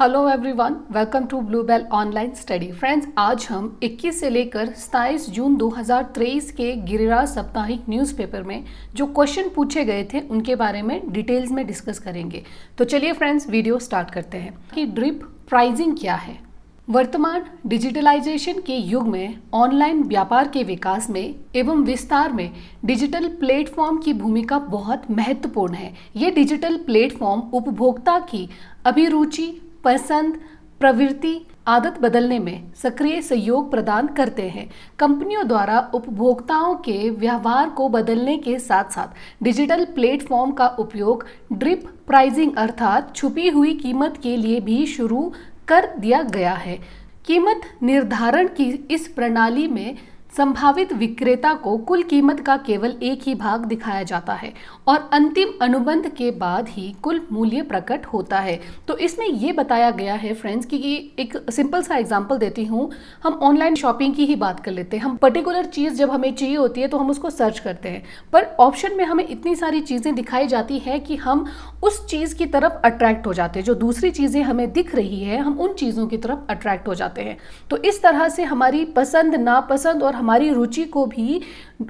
Hello everyone, welcome to Bluebell online study. Friends, आज हम 21 से लेकर 27 जून 2023 के गिरिराज साप्ताहिक न्यूज़पेपर में जो क्वेश्चन पूछे गए थे उनके बारे में डिटेल्स में डिस्कस करेंगे। तो चलिए फ्रेंड्स, वीडियो स्टार्ट करते हैं कि ड्रिप प्राइसिंग क्या है। वर्तमान डिजिटलाइजेशन के युग में ऑनलाइन व्यापार के विकास में एवं विस्तार में डिजिटल प्लेटफॉर्म की भूमिका बहुत महत्वपूर्ण है। ये डिजिटल प्लेटफॉर्म उपभोक्ता की अभिरुचि, पसंद, प्रवृत्ति, आदत बदलने में सक्रिय सहयोग प्रदान करते हैं। कंपनियों द्वारा उपभोक्ताओं के व्यवहार को बदलने के साथ साथ डिजिटल प्लेटफॉर्म का उपयोग ड्रिप प्राइसिंग अर्थात छुपी हुई कीमत के लिए भी शुरू कर दिया गया है। कीमत निर्धारण की इस प्रणाली में संभावित विक्रेता को कुल कीमत का केवल एक ही भाग दिखाया जाता है और अंतिम अनुबंध के बाद ही कुल मूल्य प्रकट होता है। तो इसमें ये बताया गया है फ्रेंड्स कि एक सिंपल सा एग्जांपल देती हूँ। हम ऑनलाइन शॉपिंग की ही बात कर लेते हैं। हम पर्टिकुलर चीज़ जब हमें चाहिए होती है तो हम उसको सर्च करते हैं, पर ऑप्शन में हमें इतनी सारी चीज़ें दिखाई जाती है कि हम उस चीज़ की तरफ अट्रैक्ट हो जाते हैं। जो दूसरी चीज़ें हमें दिख रही है, हम उन चीज़ों की तरफ अट्रैक्ट हो जाते हैं। तो इस तरह से हमारी पसंद, नापसंद और हमारी रुचि को भी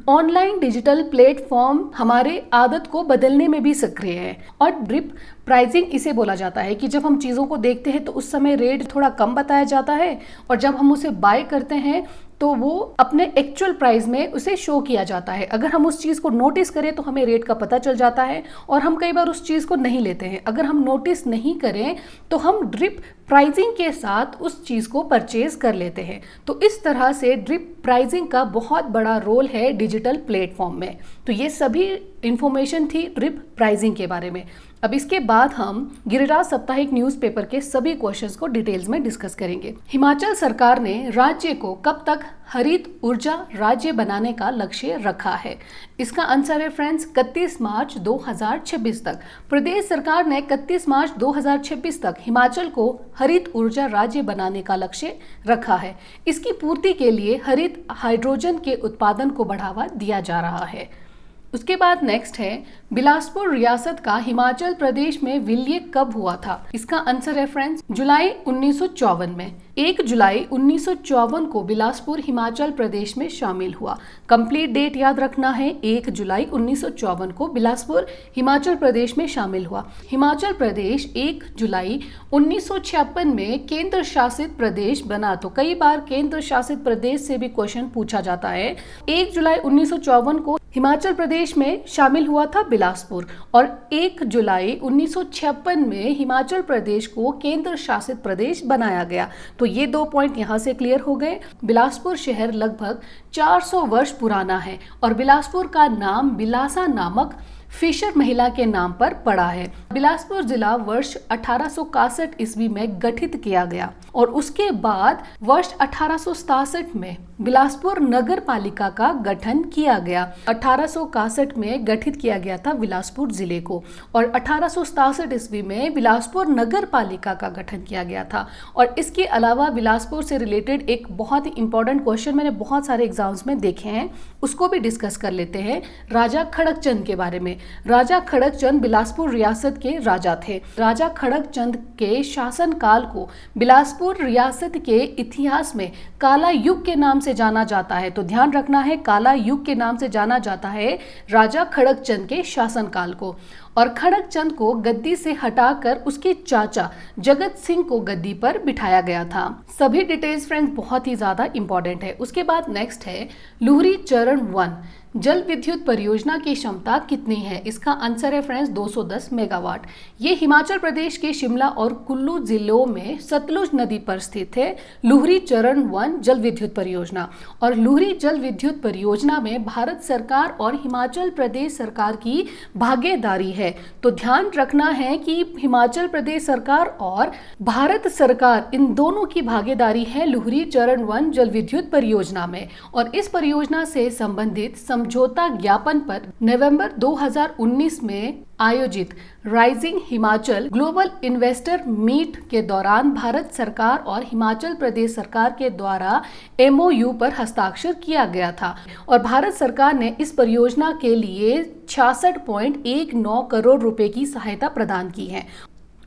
ऑनलाइन डिजिटल प्लेटफॉर्म हमारे आदत को बदलने में भी सक्रिय है। और ड्रिप प्राइसिंग इसे बोला जाता है कि जब हम चीज़ों को देखते हैं तो उस समय रेट थोड़ा कम बताया जाता है और जब हम उसे बाय करते हैं तो वो अपने एक्चुअल प्राइस में उसे शो किया जाता है। अगर हम उस चीज़ को नोटिस करें तो हमें रेट का पता चल जाता है और हम कई बार उस चीज़ को नहीं लेते हैं। अगर हम नोटिस नहीं करें तो हम ड्रिप प्राइसिंग के साथ उस चीज़ को परचेज कर लेते हैं। तो इस तरह से ड्रिप प्राइसिंग का बहुत बड़ा रोल है डिजिटल प्लेटफॉर्म में। तो ये सभी इंफॉर्मेशन थी ड्रिप प्राइसिंग के बारे में। अब इसके बाद हम गिरिराज साप्ताहिक न्यूज़पेपर के सभी क्वेश्चंस को डिटेल्स में डिस्कस करेंगे। हिमाचल सरकार ने राज्य को कब तक हरित ऊर्जा राज्य बनाने का लक्ष्य रखा है? इसका आंसर है फ्रेंड्स 31 मार्च 2026 तक। प्रदेश सरकार ने 31 मार्च 2026 तक हिमाचल को हरित ऊर्जा राज्य बनाने का लक्ष्य रखा है। इसकी पूर्ति के लिए हरित हाइड्रोजन के उत्पादन को बढ़ावा दिया जा रहा है। उसके बाद नेक्स्ट है, बिलासपुर रियासत का हिमाचल प्रदेश में विलय कब हुआ था? इसका आंसर है फ्रेंड्स जुलाई 1954 में। 1 जुलाई 1954 को बिलासपुर हिमाचल प्रदेश में शामिल हुआ। कंप्लीट डेट याद रखना है, 1 जुलाई 1954 को बिलासपुर हिमाचल प्रदेश में शामिल हुआ। हिमाचल प्रदेश 1 जुलाई 1956 में केंद्र शासित प्रदेश बना। तो कई बार केंद्र शासित प्रदेश से भी क्वेश्चन पूछा जाता है। 1 जुलाई 1954 को हिमाचल प्रदेश में शामिल हुआ था बिलासपुर और 1 जुलाई 1956 में हिमाचल प्रदेश को केंद्र शासित प्रदेश बनाया गया। तो ये 2 पॉइंट यहाँ से क्लियर हो गए। बिलासपुर शहर लगभग 400 वर्ष पुराना है और बिलासपुर का नाम बिलासा नामक फिशर महिला के नाम पर पड़ा है। बिलासपुर जिला वर्ष 1861 ईस्वी में गठित किया गया और उसके बाद वर्ष 1867 में बिलासपुर नगर पालिका का गठन किया गया। 1861 में गठित किया गया था बिलासपुर जिले को और 1867 ईस्वी में बिलासपुर नगर पालिका का गठन किया गया था। और इसके अलावा बिलासपुर से रिलेटेड एक बहुत ही इंपॉर्टेंट क्वेश्चन मैंने बहुत सारे एग्जाम्स में देखे हैं, उसको भी डिस्कस कर लेते हैं। राजा खड़कचंद के बारे में। राजा खड़कचंद बिलासपुर रियासत के राजा थे। राजा खड़कचंद के शासनकाल को बिलासपुर रियासत के इतिहास में काला युग के नाम से जाना जाता है। तो ध्यान रखना है, काला युग के नाम से जाना जाता है राजा खड़कचंद के शासनकाल को। और खड़कचंद को गद्दी से हटाकर उसके चाचा जगत सिंह को गद्दी पर बिठाया गया था। सभी डिटेल्स फ्रेंड्स बहुत ही ज्यादा इंपॉर्टेंट है। उसके बाद नेक्स्ट है, लुहरी चरण 1 जल विद्युत परियोजना की क्षमता कितनी है? इसका आंसर है फ्रेंड्स 210 मेगावाट। ये हिमाचल प्रदेश के शिमला और कुल्लू जिलों में सतलुज नदी पर स्थित है लुहरी चरण 1 जल विद्युत परियोजना। और लुहरी जल विद्युत परियोजना में भारत सरकार और हिमाचल प्रदेश सरकार की भागीदारी है। तो ध्यान रखना है कि हिमाचल प्रदेश सरकार और भारत सरकार इन दोनों की भागीदारी है लुहरी चरण 1 जल विद्युत परियोजना में। और इस परियोजना से संबंधित समझौता ज्ञापन पर नवंबर 2019 में आयोजित rising Himachal global investor meet के दौरान भारत सरकार और हिमाचल प्रदेश सरकार के द्वारा MOU पर हस्ताक्षर किया गया था और भारत सरकार ने इस परियोजना के लिए 66.19 करोड़ रुपए की सहायता प्रदान की है।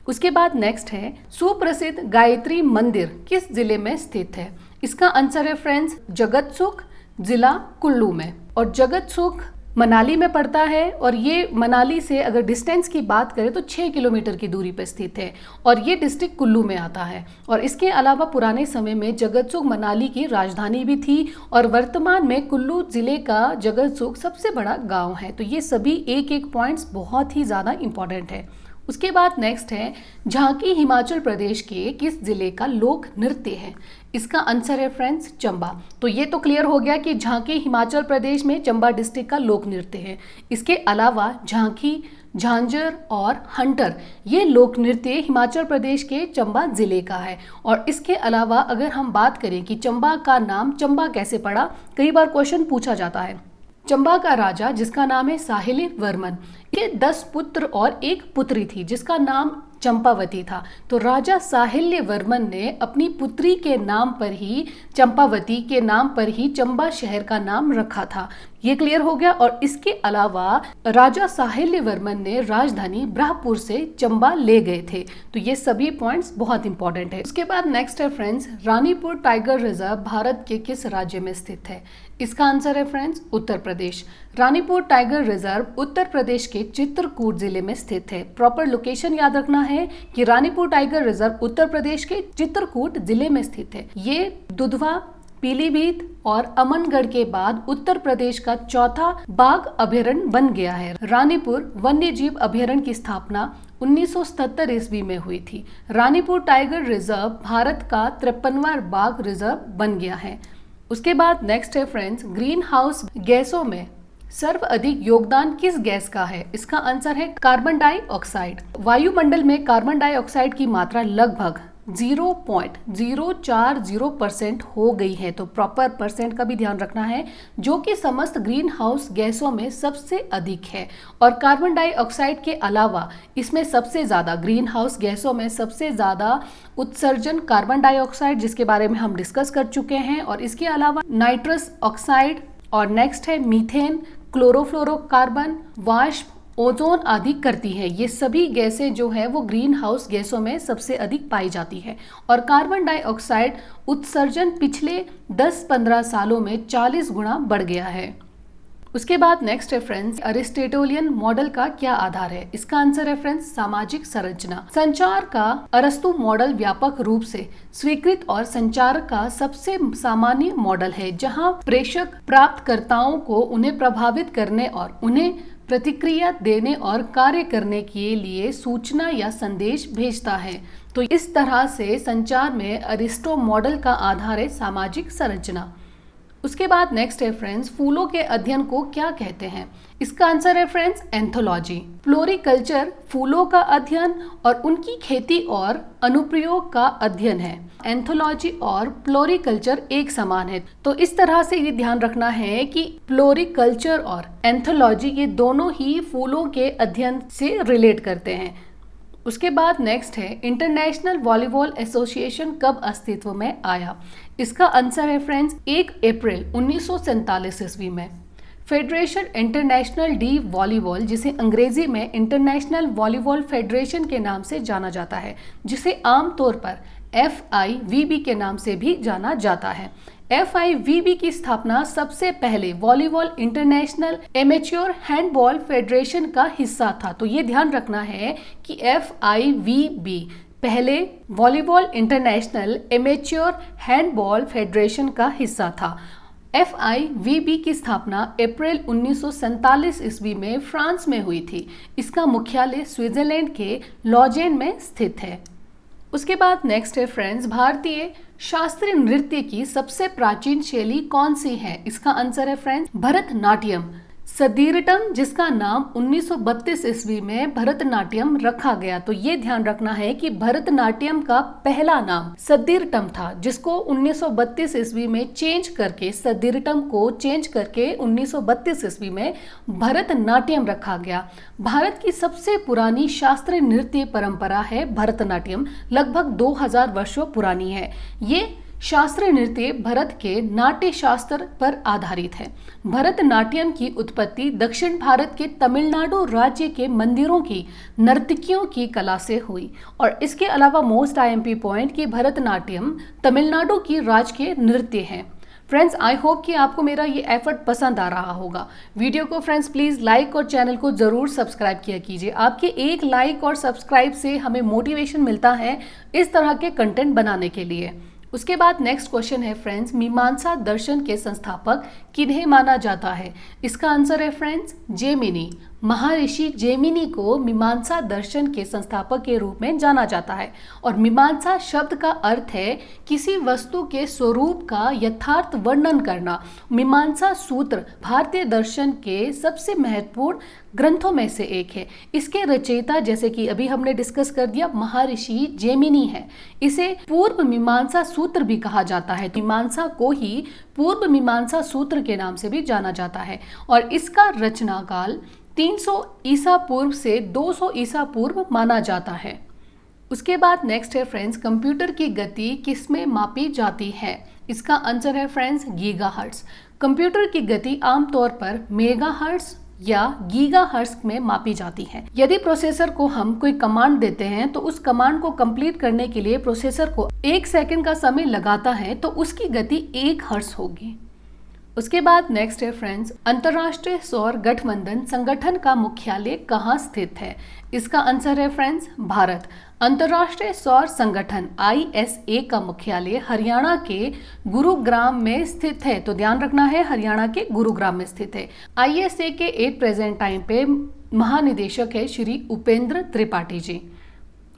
उसके बाद नेक्स्ट है सुप्रसिद्ध गायत्री मंदिर किस जिले में स्थित है? इसका आंसर है फ्रेंड्स जगतसुख, जिला कुल्लू में। और जगतसुख मनाली में पड़ता है और ये मनाली से अगर डिस्टेंस की बात करें तो 6 किलोमीटर की दूरी पर स्थित है और ये डिस्ट्रिक्ट कुल्लू में आता है। और इसके अलावा पुराने समय में जगतसुख मनाली की राजधानी भी थी और वर्तमान में कुल्लू जिले का जगतसुख सबसे बड़ा गांव है। तो ये सभी एक एक पॉइंट्स बहुत ही ज़्यादा इंपॉर्टेंट है। उसके बाद नेक्स्ट है झांकी हिमाचल प्रदेश के किस जिले का लोक नृत्य है? इसका आंसर है फ्रेंड्स चंबा। तो ये तो क्लियर हो गया कि झांकी हिमाचल प्रदेश में चंबा डिस्ट्रिक्ट का लोक नृत्य है। इसके अलावा झांकी, झांझर और हंटर ये लोक नृत्य हिमाचल प्रदेश के चंबा जिले का है। और इसके अलावा अगर हम बात करें कि चंबा का नाम चंबा कैसे पड़ा, कई बार क्वेश्चन पूछा जाता है। चंबा का राजा जिसका नाम है साहिल्य वर्मन के 10 पुत्र और एक पुत्री थी जिसका नाम चंपावती था। तो राजा साहिल्य वर्मन ने अपनी पुत्री के नाम पर ही, चंपावती के नाम पर ही चंबा शहर का नाम रखा था। ये क्लियर हो गया। और इसके अलावा राजा साहिल्य वर्मन ने राजधानी ब्रह्मपुर से चंबा ले गए थे। तो ये सभी पॉइंट्स बहुत इंपॉर्टेंट है। उसके बाद नेक्स्ट है friends Ranipur tiger reserve Bharat के किस राज्य में स्थित है? इसका आंसर है friends Uttar Pradesh. Ranipur tiger reserve Uttar Pradesh के चित्रकूट जिले में स्थित है। प्रॉपर लोकेशन याद रखना है कि रानीपुर टाइगर रिजर्व उत्तर प्रदेश के चित्रकूट जिले में स्थित है। ये दुधवा, पीलीभीत और अमनगढ़ के बाद उत्तर प्रदेश का चौथा बाघ अभयारण्य बन गया है। रानीपुर वन्य जीव अभयारण्य की स्थापना 1977 ईस्वी में हुई थी। रानीपुर टाइगर रिजर्व भारत का 53वां बाघ रिजर्व बन गया है। उसके बाद नेक्स्ट है फ्रेंड्स ग्रीन हाउस गैसों में सर्वाधिक योगदान किस गैस का है? इसका आंसर है कार्बन डाइऑक्साइड। वायुमंडल में कार्बन डाइऑक्साइड की मात्रा लगभग 0.040% हो गई है। तो प्रॉपर परसेंट का भी ध्यान रखना है, जो कि समस्त ग्रीन हाउस गैसों में सबसे अधिक है। और कार्बन डाइऑक्साइड के अलावा इसमें सबसे ज़्यादा ग्रीन हाउस गैसों में सबसे ज़्यादा उत्सर्जन कार्बन डाइऑक्साइड, जिसके बारे में हम डिस्कस कर चुके हैं। और इसके अलावा नाइट्रस ऑक्साइड और नेक्स्ट है मीथेन, क्लोरोफ्लोरोकार्बन, वाष्प, ओजोन आदि करती है। ये सभी गैसें जो है वो ग्रीन हाउस गैसों में सबसे अधिक पाई जाती है। और कार्बन डाइऑक्साइड उत्सर्जन पिछले 10-15 सालों में 40 गुना बढ़ गया है। उसके बाद नेक्स्ट है फ्रेंड्स अरिस्टोटेलियन मॉडल का क्या आधार है? इसका आंसर है फ्रेंड्स सामाजिक संरचना। संचार का अरस्तु मॉडल व्यापक रूप से स्वीकृत और संचार का सबसे सामान्य मॉडल है, जहां प्रेषक प्राप्तकर्ताओं को उन्हें प्रभावित करने और उन्हें प्रतिक्रिया देने और कार्य करने के लिए सूचना या संदेश भेजता है। तो इस तरह से संचार में अरिस्टो मॉडल का आधार है सामाजिक संरचना। उसके बाद नेक्स्ट है फ्रेंड्स फूलों के अध्ययन को क्या कहते हैं? इसका आंसर है फ्रेंड्स एंथोलॉजी। फ्लोरिकल्चर फूलों का अध्ययन और उनकी खेती और अनुप्रयोग का अध्ययन है। एंथोलॉजी और फ्लोरिकल्चर एक समान है। तो इस तरह से ये ध्यान रखना है कि फ्लोरिकल्चर और एंथोलॉजी ये दोनों ही फूलों के अध्ययन से रिलेट करते हैं। उसके बाद नेक्स्ट है इंटरनेशनल वॉलीबॉल एसोसिएशन कब अस्तित्व में आया? इसका आंसर है फ्रेंड्स 1 अप्रैल 1947 ईस्वी में। फेडरेशन इंटरनेशनल डी वॉलीबॉल, जिसे अंग्रेजी में इंटरनेशनल वॉलीबॉल फेडरेशन के नाम से जाना जाता है, जिसे आमतौर पर FIVB के नाम से भी जाना जाता है। FIVB की स्थापना सबसे पहले volleyball international amateur handball federation का हिस्सा था। तो ये ध्यान रखना है कि FIVB पहले volleyball international amateur handball federation का हिस्सा था। FIVB की स्थापना अप्रैल 1947 ईस्वी में फ्रांस में हुई थी। इसका मुख्यालय स्विट्जरलैंड के लॉजेन में स्थित है। उसके बाद नेक्स्ट है फ्रेंड्स भारतीय शास्त्रीय नृत्य की सबसे प्राचीन शैली कौन सी है? इसका आंसर है फ्रेंड्स भरतनाट्यम। सदीरटम, जिसका नाम 1932 ईस्वी में भरतनाट्यम रखा गया। तो ये ध्यान रखना है कि भरतनाट्यम का पहला नाम सदीरटम था, जिसको 1932 ईस्वी में चेंज करके सदीरटम को चेंज करके 1932 ईस्वी में भरतनाट्यम रखा गया। भारत की सबसे पुरानी शास्त्रीय नृत्य परंपरा है भरतनाट्यम, लगभग 2000 वर्षों पुरानी है। ये शास्त्रीय नृत्य भरत के नाट्य शास्त्र पर आधारित है। भरतनाट्यम की उत्पत्ति दक्षिण भारत के तमिलनाडु राज्य के मंदिरों की नर्तकियों की कला से हुई। और इसके अलावा मोस्ट आईएमपी पॉइंट कि भरतनाट्यम तमिलनाडु की राजकीय नृत्य है। फ्रेंड्स, आई होप कि आपको मेरा ये एफर्ट पसंद आ रहा होगा। वीडियो को फ्रेंड्स प्लीज़ लाइक और चैनल को ज़रूर सब्सक्राइब किया कीजिए। आपके एक लाइक और सब्सक्राइब से हमें मोटिवेशन मिलता है इस तरह के कंटेंट बनाने के लिए। उसके बाद नेक्स्ट क्वेश्चन है फ्रेंड्स, मीमांसा दर्शन के संस्थापक किन्हें माना जाता है? इसका आंसर है फ्रेंड्स जेमिनी। महर्षि जेमिनी को मीमांसा दर्शन के संस्थापक के रूप में जाना जाता है। और मीमांसा शब्द का अर्थ है किसी वस्तु के स्वरूप का यथार्थ वर्णन करना। मीमांसा सूत्र भारतीय दर्शन के सबसे महत्वपूर्ण ग्रंथों में से एक है। इसके रचयिता, जैसे कि अभी हमने डिस्कस कर दिया, महर्षि जेमिनी है। इसे पूर्व मीमांसा सूत्र भी कहा जाता है। मीमांसा को ही पूर्व मीमांसा सूत्र के नाम से भी जाना जाता है। और इसका रचना काल 300 ईसा पूर्व से 200 ईसा पूर्व माना जाता है। उसके बाद नेक्स्ट है फ्रेंड्स, कंप्यूटर की गति किसमें मापी जाती है? इसका आंसर है फ्रेंड्स गीगाहर्ट्ज। कंप्यूटर की गति आमतौर पर मेगाहर्ट्ज या गीगाहर्ट्ज में मापी जाती है। यदि प्रोसेसर को हम कोई कमांड देते हैं तो उस कमांड को कंप्लीट करने के लिए प्रोसेसर को 1 सेकंड का समय लगाता है तो उसकी गति 1 हर्ट्ज होगी। उसके बाद नेक्स्ट है फ्रेंड्स, अंतर्राष्ट्रीय सौर गठबंधन संगठन का मुख्यालय कहाँ स्थित है? इसका आंसर है फ्रेंड्स भारत। अंतर्राष्ट्रीय सौर संगठन ISA का मुख्यालय हरियाणा के गुरुग्राम में स्थित है। तो ध्यान रखना है, हरियाणा के गुरुग्राम में स्थित है। ISA के एट प्रेजेंट टाइम पे महानिदेशक है श्री उपेंद्र त्रिपाठी जी।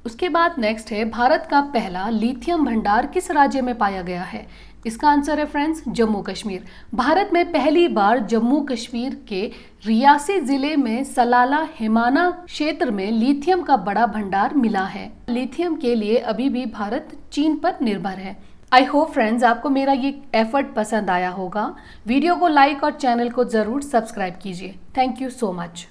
उसके बाद नेक्स्ट है, भारत का पहला लिथियम भंडार किस राज्य में पाया गया है? इसका आंसर है फ्रेंड्स जम्मू कश्मीर। भारत में पहली बार जम्मू कश्मीर के रियासी जिले में सलाला हिमाना क्षेत्र में लिथियम का बड़ा भंडार मिला है। लिथियम के लिए अभी भी भारत चीन पर निर्भर है। आई होप फ्रेंड्स आपको मेरा ये एफर्ट पसंद आया होगा। वीडियो को लाइक और चैनल को जरूर सब्सक्राइब कीजिए। Thank you so much.